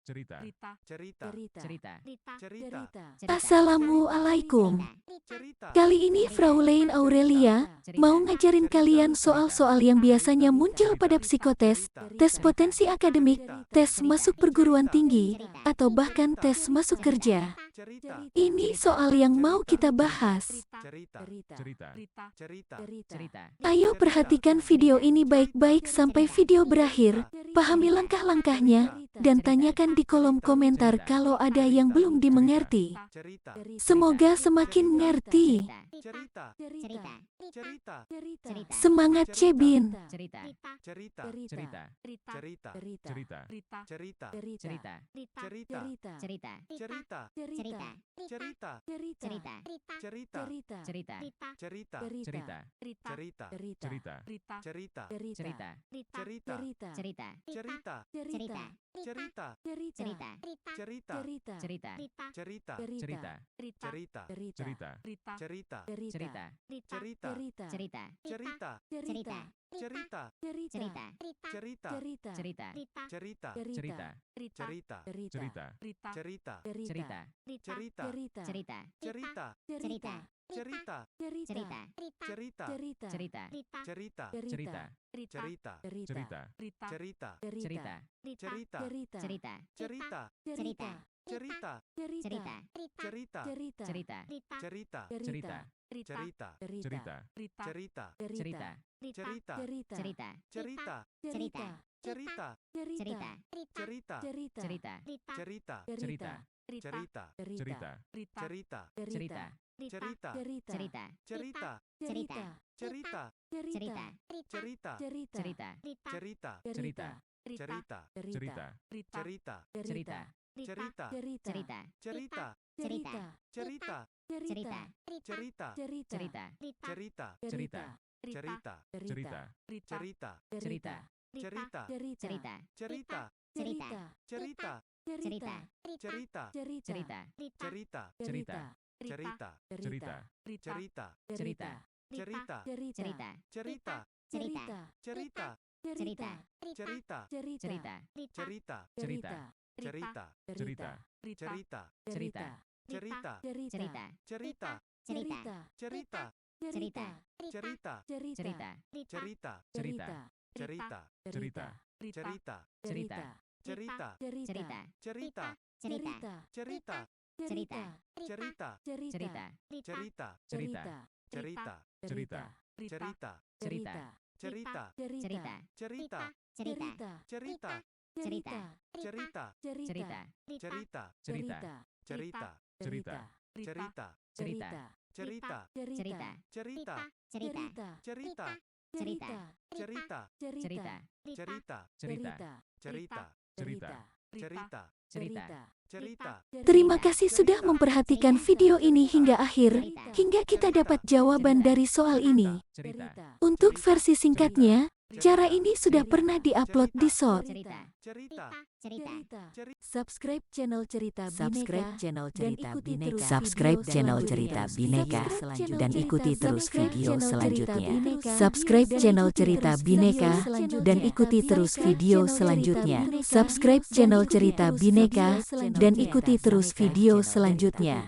cerita, Assalamualaikum. Kali ini Fraulein Aurelia mau ngajarin kalian soal-soal yang biasanya muncul pada psikotes, tes potensi akademik, tes masuk perguruan tinggi, atau bahkan tes masuk kerja. Ini soal yang mau kita bahas. Ayo perhatikan video ini baik-baik sampai video berakhir, pahami langkah-langkahnya, dan tanyakan di kolom komentar kalau ada yang belum dimengerti. Semoga semakin ngerti. Semangat Cebin. Terima kasih sudah memperhatikan video ini hingga akhir, hingga kita dapat jawaban dari soal ini. Untuk versi singkatnya, cara ini sudah pernah diupload di SOT. Subscribe channel Cerita Bineka dan ikuti terus video selanjutnya. Subscribe channel Cerita Bineka dan ikuti terus video selanjutnya. Subscribe channel Cerita Bineka dan ikuti terus video selanjutnya.